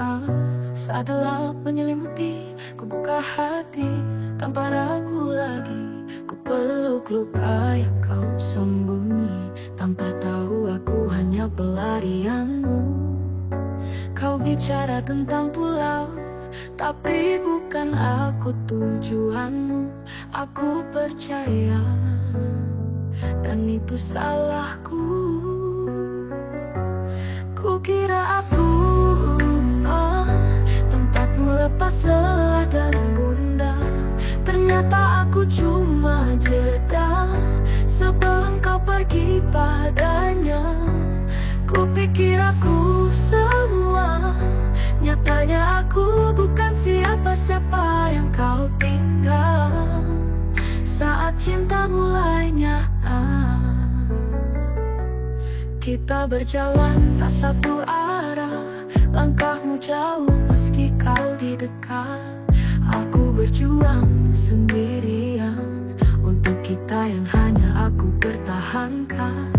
segera. Saat gelap menyelimuti, ku buka hati tanpa ragu lagi. Ku peluk luka yang kau sembunyi, tanpa tahu aku hanya pelarianmu. Kau bicara tentang pulau, tapi bukan aku tujuanmu. Aku percaya, dan itu salahku. Kukira aku tempatmu lepas lelah dan gundah. Ternyata aku cuma jeda sebelum kau pergi padanya. Kupikir aku semua, nyatanya aku bukan siapa-siapa yang kau tinggal. Saat cinta mulai nyata, kita berjalan tak satu arah. Langkahmu jauh meski kau di dekat. Aku berjuang sendirian untuk kita yang hanya aku pertahankan.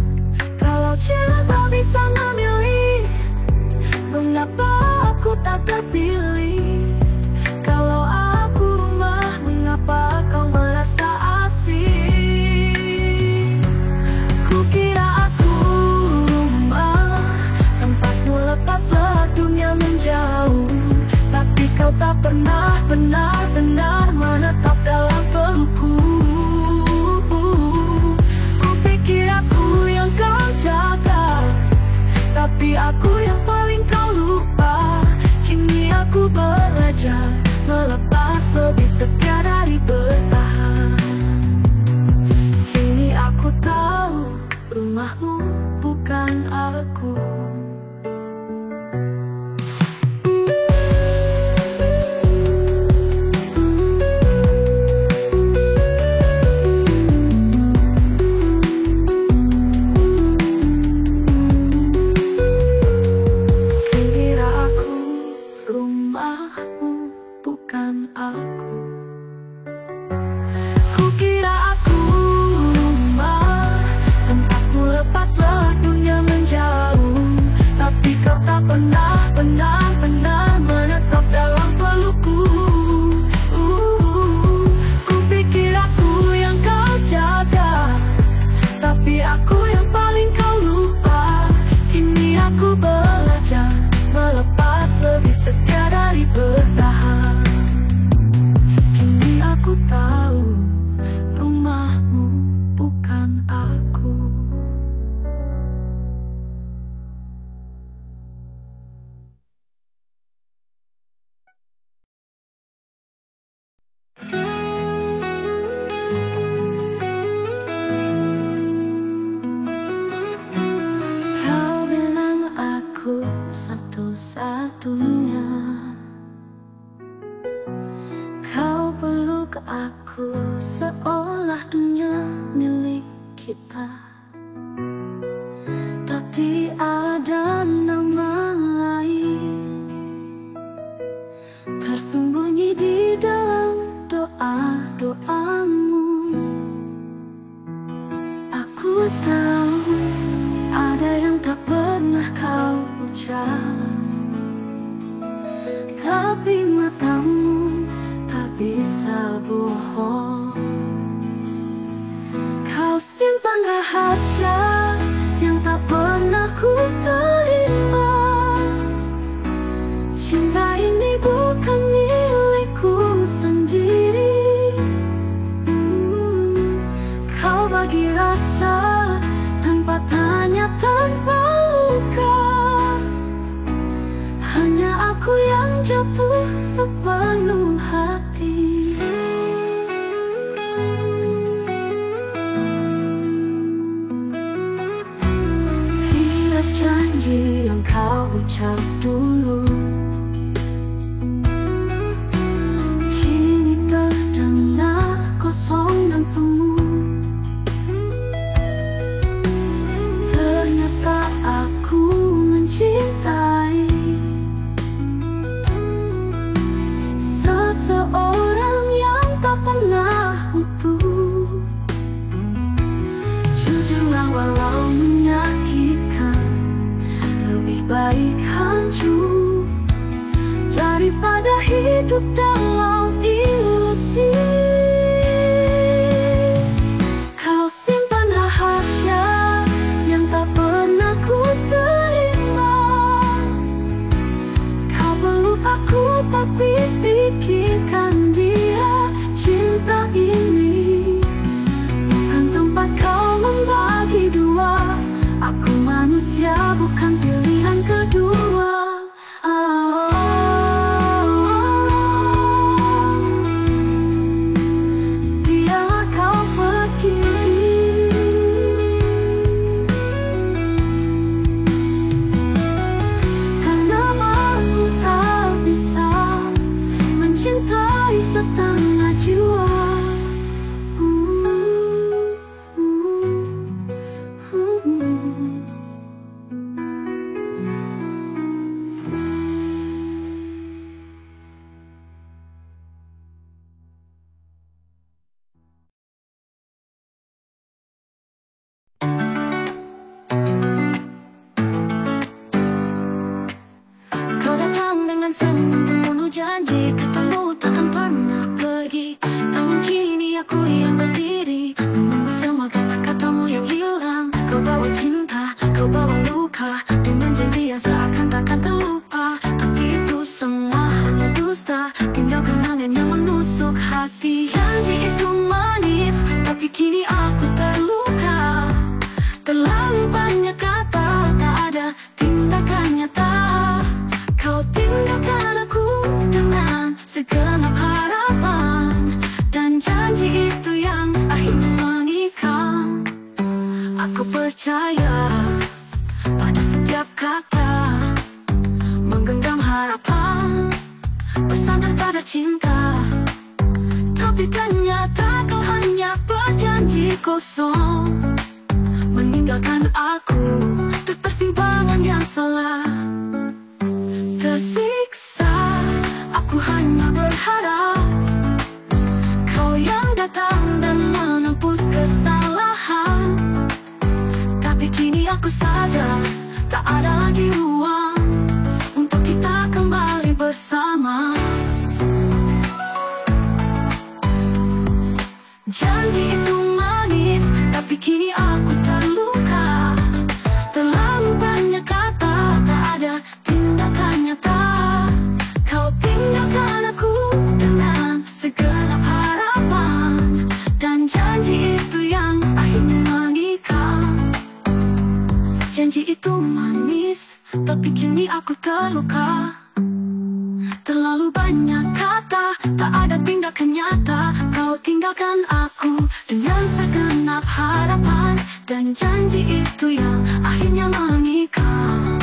Kalau cinta bisa memilih, mengapa aku tak terpilih? Kalau aku rumah, mengapa kau merasa asing? Kukira aku rumah, tempatmu lepaslah dunia menjauh. Tapi kau tak pernah benar-benar menetap dalam pelukku. Kupikir aku yang kau jaga, tapi aku yang paling kau lupa. Kini aku belajar melepas, lebih setia dari bertahan. Kini aku tahu rumahmu bukan aku. Satu-satunya, kau peluk aku seolah dunia milik kita. Tapi ada nama lain tersembunyi di dalam doa-doamu. Aku tahu ada yang tak pernah kau ucap, tapi matamu tak bisa bohong. Kau simpan rahasia yang tak pernah ku terima. Cinta ini bukan milikku sendiri. Kau bagi rasa tanpa tanya, tanpa luka. Hanya aku yang jatuh sepenuh hati. aku yang berdiri, menunggu semua kata-katamu yang hilang. Kau bawa cinta, kau bawa luka, dengan janji yang seakan takkan terlupa. Tapi itu semua hanya dusta, tinggal kenangan yang menusuk hati. Janji itu manis, tapi kini aku terluka. Terlalu banyak kata, tak ada tindakan nyata. Kau tinggalkan aku dengan segenap harapan, dan janji itu yang akhirnya mengikat. Aku percaya pada setiap kata, menggenggam harapan, bersandar pada cinta. Tapi ternyata kau hanya berjanji kosong, meninggalkan aku di persimpangan yang salah. Tersiksa, aku hanya berharap kau yang datang dan menebus kesalahan. Tapi kini aku sadar, tak ada lagi ruang untuk kita kembali bersama. Janji itu manis, tapi kini aku terluka. Terlalu banyak kata, tak ada tindakan nyata. Kau tinggalkan aku dengan segenap harapan, dan janji itu yang akhirnya mengikat. Janji itu manis, tapi kini aku terluka. Terlalu banyak kata, tak ada tindakan nyata. Kau tinggalkan aku dengan segenap harapan, dan janji itu yang akhirnya mengikat.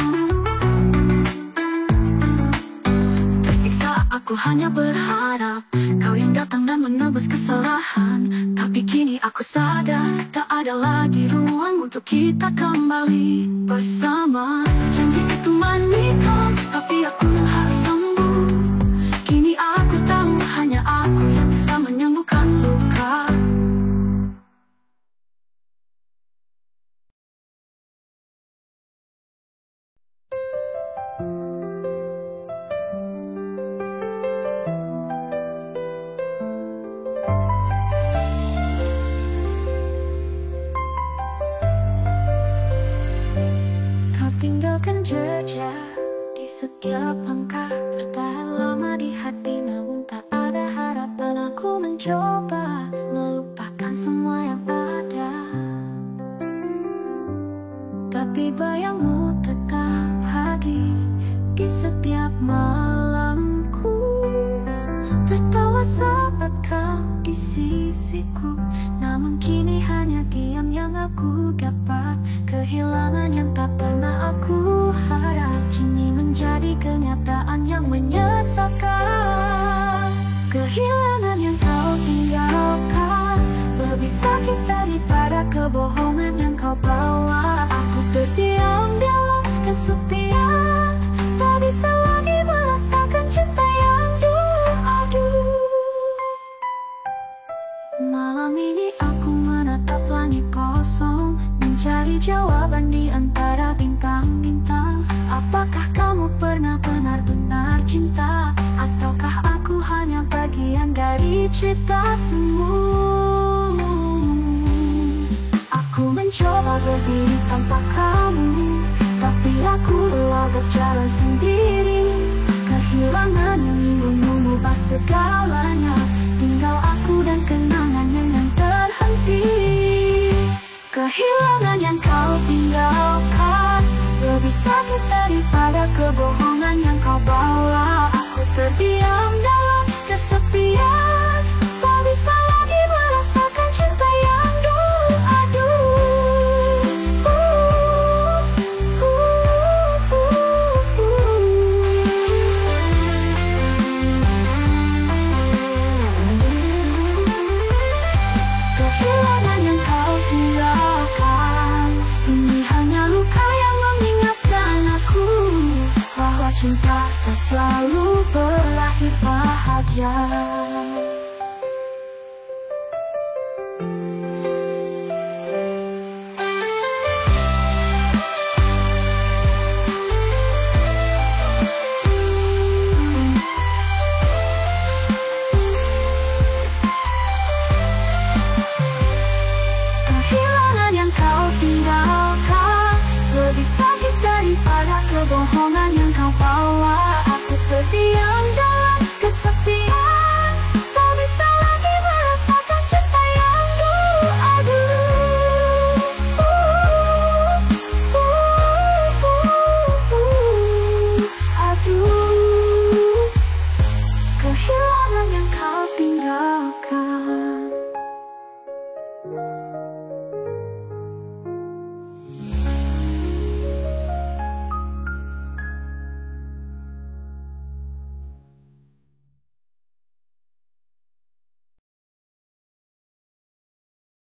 Tersiksa, aku hanya berharap kau yang datang dan menebus kesalahan. Tapi kini aku sadar, tak ada lagi ruang untuk kita kembali bersama. Janji itu manis, tapi aku yang harus sembuh. Kini aku tahu hanya aku yang bisa menyembuhkan luka. Kau tinggalkan jejak di setiap langkah, bertahan lama di hati, namun tak ada harapan. Aku mencoba melupakan semua yang ada, tapi bayangmu tetap hadir di setiap malamku. Tertawa saat kau di sisiku, namun kini hanya diam yang aku dapat. Kehilangan yang tak pernah aku harap, kini menjadi kenyataan yang menyesalkan. Kehilangan yang kau tinggalkan lebih sakit daripada kebohongan yang kau bawa. Aku terdiam dalam kesepian, tak bisa lagi merasakan cinta yang dulu. Aduh, malam ini aku menatap langit kosong, mencari jawaban di antara bintang-bintang. Apakah kamu pernah benar-benar cinta, ataukah aku hanya bagian dari cerita semu? Aku mencoba berdiri tanpa kamu, tapi aku lelah berjalan sendiri. Kehilangan ini mengubah segalanya, tinggal aku dan kenangannya yang terhenti. Kehilangan yang kau tinggalkan lebih sakit daripada kebohongan yang kau bawa. Aku terdiam dalam kesepian, tak bisa lagi merasakan cinta yang dulu. Aduh, kehilangan yang kau tinggalkan ini hanya luka yang mengingatkan aku bahwa cinta tak selalu berakhir bahagia.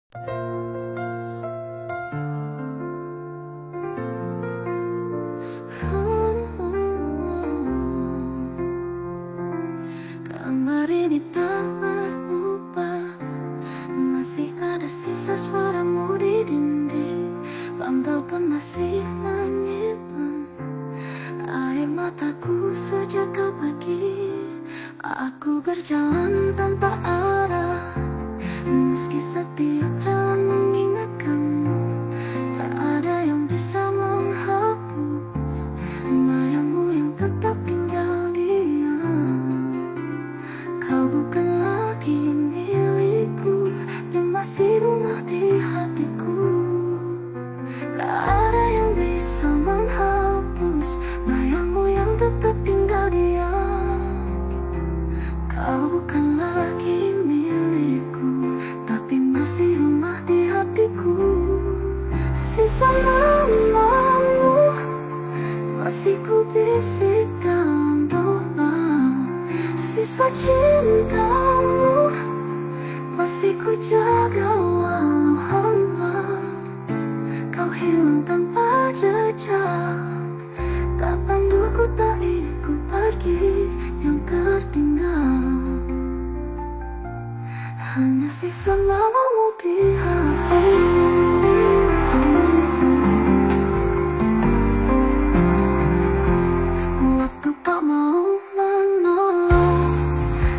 Kamar ini tak berubah, masih ada sisa suaramu di dinding. Bantal pun masih menyimpan air mataku sejak kau pergi. Aku berjalan tanpa arah, meski setiap jalan mengingatkanmu. Tak ada yang bisa menghapus bayangmu yang tetap tinggal diam. Kau bukan lagi milikku, dan masih rumah di hatiku. Tak ada yang bisa menghapus bayangmu yang tetap tinggal diam. Kau bukan lagi milikku, tapi masih rumah di hatiku. Sisa namamu masih ku bisik dalam doa. Sisa cintamu masih ku jaga walau hampa. Kau hilang tanpa jejak, tak panduku tak ikut pergi. Yang tertinggal hanya sisa namamu di hati. Waktu tak mau menolak,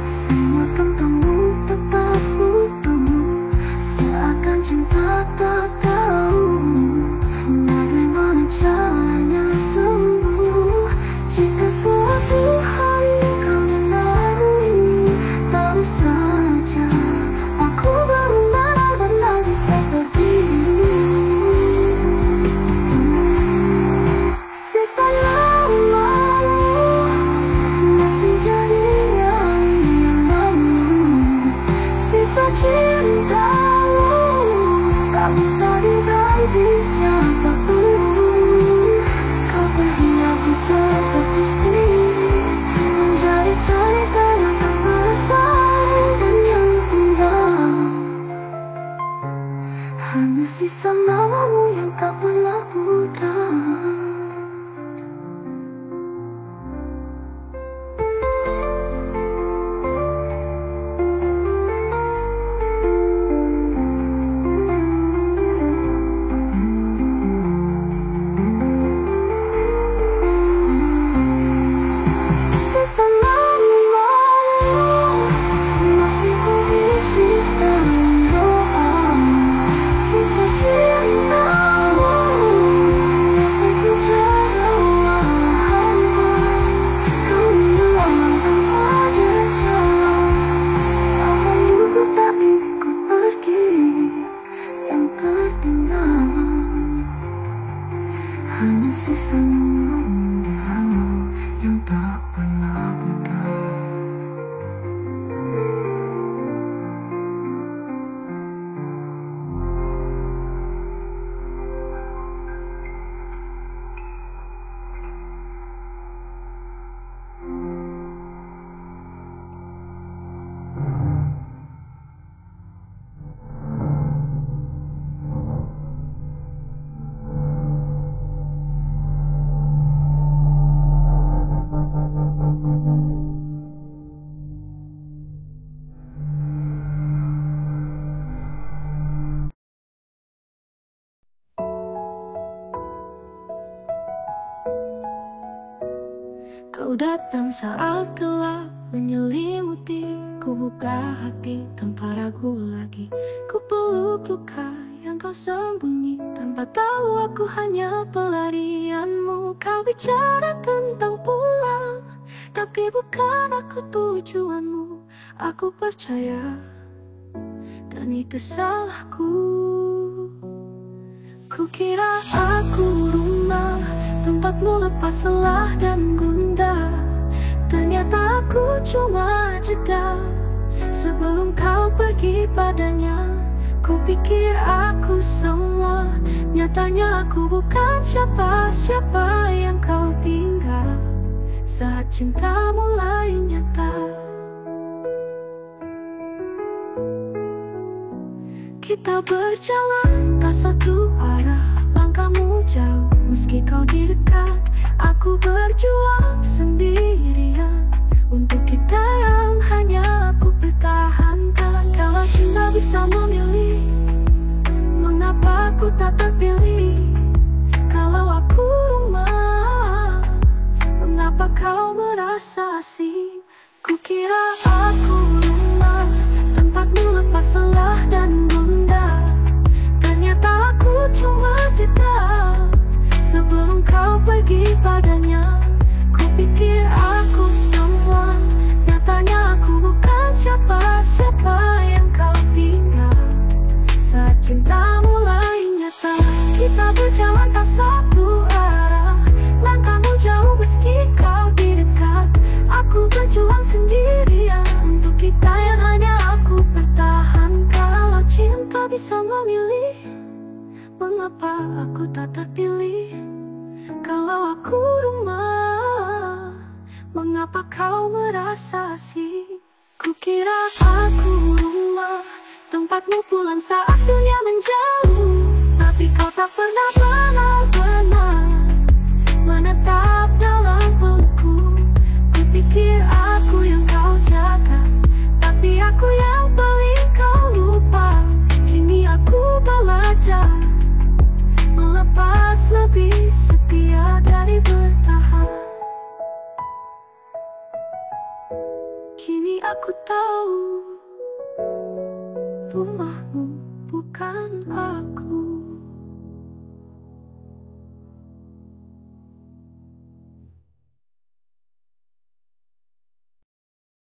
semua tentangmu tetap utuh. Seakan cinta tak tahu bagaimana caranya sembuh. Jika suatu hari kau menaruni, tahu saja aku baru benar-benar bisa pergi. Sisa namamu masih jadi yang lalu. Sisa cintamu tak bisa diganti siapapun. Kau pergi, aku tetap di sini, menjadi cerita yang tak selesai. Dan yang tinggal hanya sisa namamu yang tak pernah pudar. Sisa namamu masih ku bisik dalam doa. Sisa cintamu masih ku jaga walau hampa. Kau hilang tanpa jejak, apa dulu tak ikut pergi. Yang tertinggal hanya sisa namamu di halau yang tak pernah pudar. Kau datang saat gelap menyelimuti. Ku buka hati tanpa ragu lagi. Ku peluk luka yang kau sembunyi, tanpa tahu aku hanya pelarianmu. Kau bicara tentang pulang, tapi bukan aku tujuanmu. Aku percaya, dan itu salahku. Kukira aku rumah, tempatmu lepas lelah dan gundah. Ternyata aku cuma jeda sebelum kau pergi padanya. Kupikir aku semua, nyatanya aku bukan siapa-siapa yang kau tinggal saat cinta mulai nyata. Kita berjalan tak satu arah, langkahmu jauh meski kau di dekat. Aku berjuang sendirian untuk kita yang hanya aku pertahankan. Kalau cinta bisa memilih, mengapa aku tak terpilih? Kalau aku rumah, mengapa kau merasa asing? Kukira aku rumah, tempatmu lepas lelah dan bunda. Ternyata aku cuma jeda sebelum kau pergi padanya. Kupikir aku semua, nyatanya aku bukan siapa-siapa yang kau tinggal. Saat cinta mulai nyata, kita berjalan tak satu arah, langkahmu jauh meski kau di dekat. Aku berjuang sendirian untuk kita yang hanya aku pertahankan. Kalau cinta bisa memilih, mengapa aku tak terpilih? Kalau aku rumah, mengapa kau merasa asing? Kukira aku rumah, tempatmu pulang saat dunia menjauh. Tapi kau tak pernah benar-benar menetap dalam pelukku. Kupikir aku yang kau jaga, tapi aku yang paling kau lupa. Kini aku belajar melepas lebih setia dari bertahan. Kini aku tahu rumahmu bukan aku.